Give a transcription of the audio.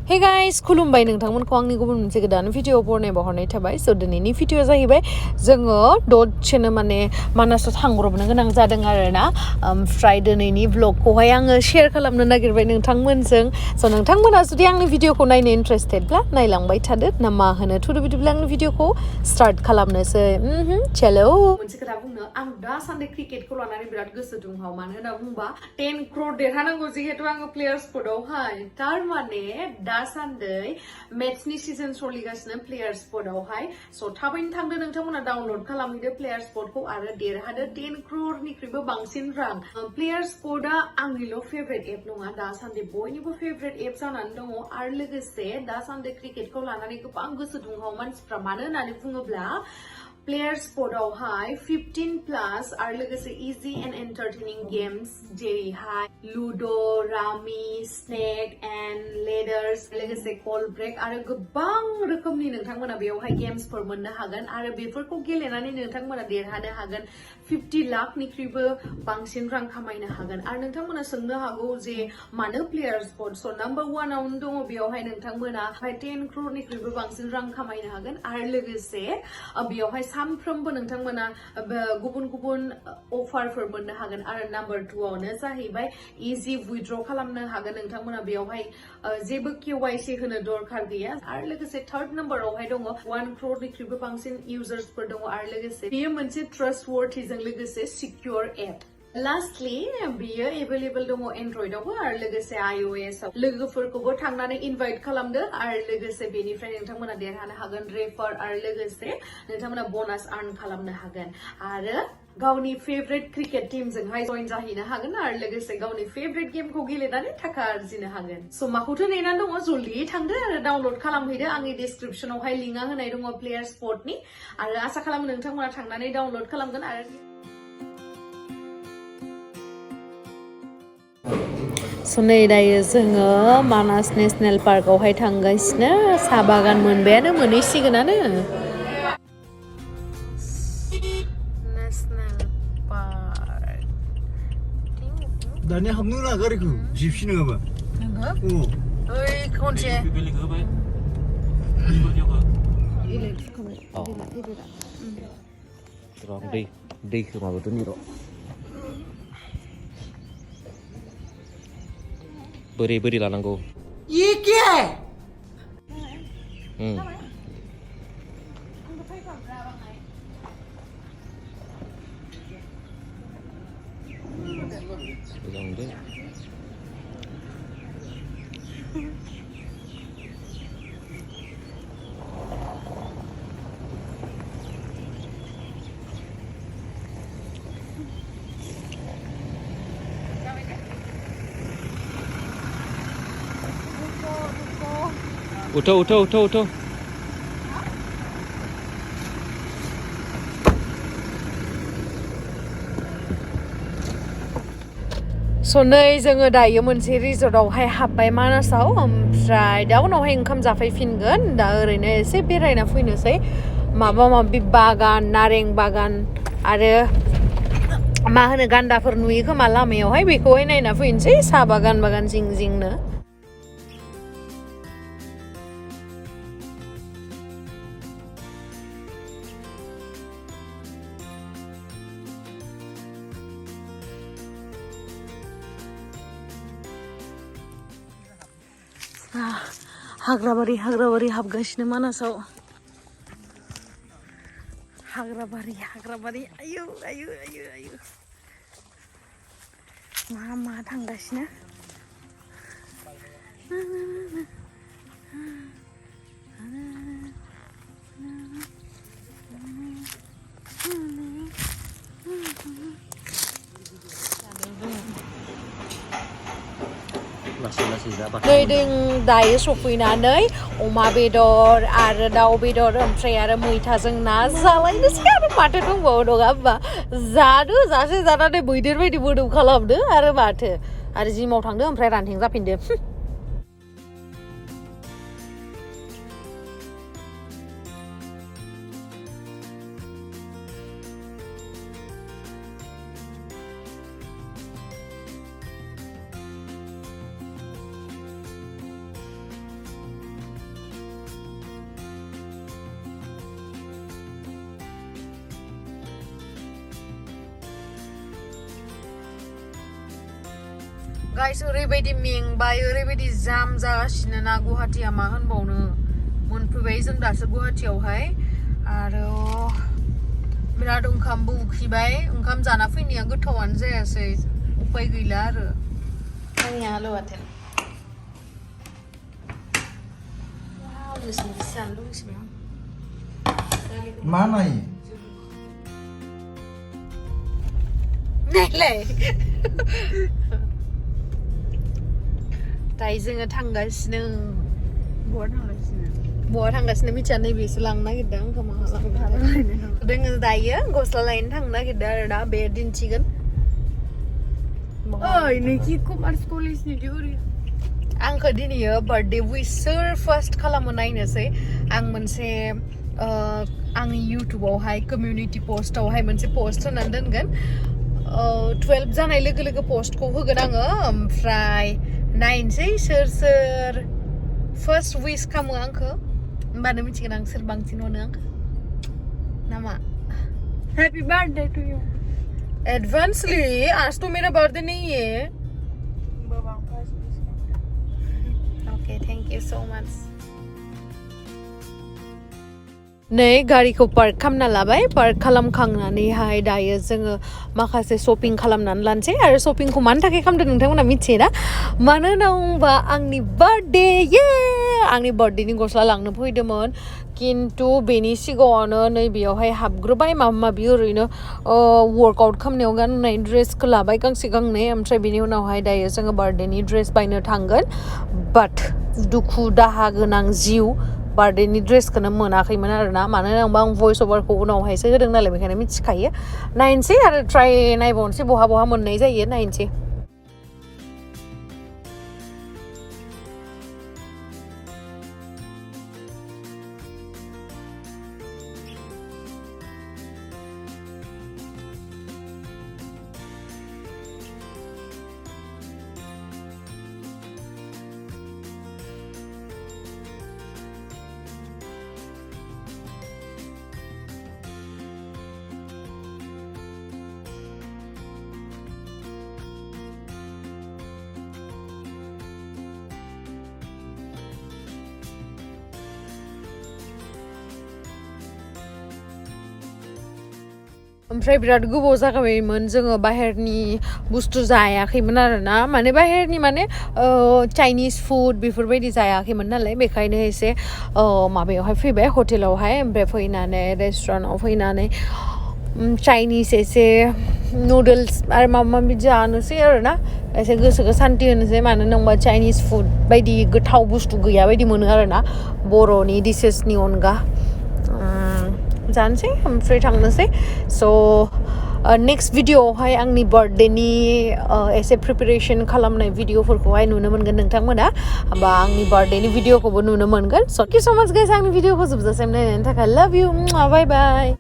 Hey guys, खुलुमबाय नोंथांमोनखौ आंनि गुबुन मोनसे गोदान भिडिअ बरनायबा हरनाय थाबाय स' दिनैनि भिडिअ जाहैबाय जोङो दसेनो माने मानासाव थांब्रबनो गोनां जादों आरोना ओमफ्राय दिनैनि व्लगखौहाय आङो शेयार खालामनो नागिरबाय नोंथांमोनजों स' नोंथांमोना जुदि आंनि भिडिअखौ नायनो इन्टारेस्टेडब्ला नायलांबाय थादो ना मा होनो थुदो बिदिब्ला आंनि भिडिअखौ स्टार्ट खालामनोसै चलो मोनसे खोथा बुंनो आं दासान्दि क्रिकेटखौ लानानै बिराद गोसो दुंहाव मानो होनना बुंबा 10 crore देरहानांगौ जिहेतु आङो प्लेयार्स स्पटआवहाय थारमाने दासान्दै मेट्सनि सिजन सोलिगासिनो प्लेयार्स स्पटआवहाय स' थाबैनो थांदो नोंथांमोना डाउनलड खालामहैदो प्लेयार्स स्पटखौ आरो देरहादो 10 crore-निख्रुइबो बांसिन रां प्लेयार्स स्पटआ आंनिल' फेभरेट एप नङा दासान्दि बयनिबो फेभरेट एप जानानै दङ आरो लोगोसे दासान्दि क्रिकेटखौ लानानै गोबां गोसो दुंहाव मानसिफ्रा मानो होननानै बुङोब्ला प्लेयार्स स्पटआवहाय 15+ आरो लोगोसे इजि एन्ड एन्टारटेनिं गेम्स जेरैहाय लुड' रामि स्नेक एन्ड लेडार्स लोगोसे कल ब्रेक आरो गोबां रोखोमनि नोंथांमोना बेयावहाय गेम्सफोर मोननो हागोन आरो बेफोरखौ गेलेनानै नोंथांमोना देरहानो हागोन 50 लाखनिख्रुइबो बांसिन रां खामायनो हागोन आरो नोंथांमोना सोंनो हागौ जे मानो प्लेयार्स स्पट स' नाम्बार 1आवनो दङ बेयावहाय नोंथांमोना 10 crore-निख्रुइबो बांसिन रां खामायनो हागोन आरो लोगोसे बेयावहाय सानफ्रोमबो नोंथांमोना गुबुन गुबुन अफारफोर मोननो हागोन आरो नाम्बार 2आवनो जाहैबाय इजि उइथड्र खालामनो हागोन नोंथांमोना बेयावहाय जेबो KYC होनो दरखार गैया आरो लोगोसे थार्ड नाम्बारावहाय दङ 1 crore-निख्रुइबो बांसिन इउजार्सफोर दङ आरो लोगोसे बेयो मोनसे ट्रास्टवर्थीजों लोगोसे सिक्योर एप लास्टलि बियो एभेलेबल दङ एन्ड्रइडआवबो आरो लोगोसे iOS आव लोगोफोरखौबो थांनानै इनभाइट खालामदो आरो लोगोसे बेनिफ्राय नोंथांमोना देरहानो हागोन रेफार आरो लोगोसे नोंथांमोना ब'नास आर्न खालामनो हागोन आरो गावनि फेभरेट क्रिकेट टीमजोंहाय जइन जाहैनो हागोन आरो लोगोसे गावनि फेभरेट गेमखौ गेलेनानै थाखा आर्जिनो हागोन स' माखौथो नेनानै दङ जल्दि थांदो आरो डाउनलड खालामहैदो आंनि डिसक्रिपसनावहाय लिंकआ होनाय दङ प्लेयार्स स्पटनि आरो आसा खालामो नोंथांमोना थांनानै डाउनलड खालामगोन आरो स' नै दायो जोङो मानास नेसनेल पार्कआवहाय थांगासिनो साहा बागान मोनबायानो मोनहैसिगोनानो नेसनेल पार्क दानिया हाबनो नाङा गारिखौ जिपसि नङाबा नोङो ओइ खनसे दैखौ माबादो निर' बोरै लानांगौ उठो स' नै जोङो दायो मोनसे रिजर्टआवहाय हाबबाय मानासाव ओमफ्राय दा उनावहाय ओंखाम जाफैफिनगोन दा ओरैनो एसे बेरायना फैनोसै माबा माबि बागान नारें बागान आरो मा होनो गान्दाफोर नुयो खोमा लामायावहाय बेखौहाय नायना फैनोसै साहा बागान जिं जिंनो हाग्राबारि हाबगासिनो मानासाव हाग्राबारि आयु मा थांगासिनो नै दायो सफैनानै अमा बेदर आरो दाउ बेदर ओमफ्राय आरो मैथाजों ना जालायनोसै आरो माथो दंबावो नङा होमबा जानानै मैदेर बायदि मोदोम खालामदो आरो माथो आरो जिमाव थांदो ओमफ्राय रानथें जाफिनदो गाइस ओरैबायदि मेंबाय ओरैबायदि जाम जागासिनो ना गुवाहाटीया मा होनबावनो मोनफैबाय जों दासो गुवाहाटीयावहाय आरो बिराद ओंखामबो उखैबाय ओंखाम जाना फैनाया गोथावानो जायासै उपाय गैला आरो आंनि आलु बाथोन मा नायो नायलाय दायो जोङो थांगासिनो बहा थांगासिनो मिथिया नैबेसो लांनो नागिरदों आंखौ मा लांनो जोङो दायो गस्ला लायनो थांनो नागिरदों आरो ना बे दिन्थिगोन आंखौ दिनैयो बार्थडे विशर फार्स्ट खालामो नायनोसै आं मोनसे आंनि इउटुबावहाय कमिउनिटि पस्टआवहाय मोनसे पस्ट होनानै दोनगोन 12 जानाय लोगो लोगो पस्टखौ होगोन आङो ओमफ्राय नायनोसै सोर सोर फार्स्ट विश खालामो आंखौ होमबानो मिथिगोन आं सोर बांसिन अनो आंखौ नामा happy birthday to you advancely आज तो मेरा बर्थडे नहीं है okay thank you so much नै गारिखौ पार्क खालामना लाबाय पार्क खालामखांनानैहाय दायो जोङो माखासे शपिं खालामनानै लानोसै आरो शपिंखौ मानि थाखाय खालामदों नोंथांमोना मिथियोना मानो होनना बुङोबा आंनि बार्थडे आंनि बार्थडेनि गस्ला लांनो फैदोंमोन किन्तु बेनि सिगाङावनो नैबेयावहाय हाबग्रोबाय माबा माबि ओरैनो वर्कआउट खालामनायाव गाननाय ड्रेसखौ लाबाय गांसे गांनै ओमफ्राय बेनि उनावहाय दायो जोङो बार्थडेनि ड्रेस बायनो थांगोन बाट दुखु दाहा गोनां जिउ बार्थडेनि ड्रेसखौनो मोनाखैमोन आरो ना मानो होनोबा आं भइस अभारखौ उनावहायसो होदों नालाय बेखायनो मिथिखायो नायनोसै आरो ट्राइ नायबावनोसै बहा बहा मोननाय जायो नायनोसै ओमफ्राय बिराद गोबाव जागाबायमोन जोङो बाहेरनि बुस्थु जायाखैमोन आरो ना माने बाहेरनि माने चाइनिज फुड बेफोरबायदि जायाखैमोन नालाय बेखायनो एसे माबायावहाय फैबाय हटेलावहाय ओमफ्राय फैनानै रेस्टुरेन्टाव फैनानै चाइनिज एसे नुडल्स आरो माबा माबि जानोसै आरो ना एसे गोसोखौ सान्ति होनोसै मानो होनोबा चाइनिज फुड बायदि गोथाव बुस्थु गैया बायदि मोनो आरो ना बर'नि डिसेसनि अनगा जानोसै ओमफ्राय थांनोसै स' नेक्स्ट भिडिअआवहाय आंनि बार्थडेनि एसे प्रिपेरेसन खालामनाय भिडिअफोरखौहाय नुनो मोनगोन नोंथांमोना बा आंनि बार्थडेनि भिडिअखौबो नुनो मोनगोन स' थेंक इउ स' माच गाइस आंनि भिडिअखौ जोबजासिम नायनायनि थाखाय लाभ इउ बाय बाय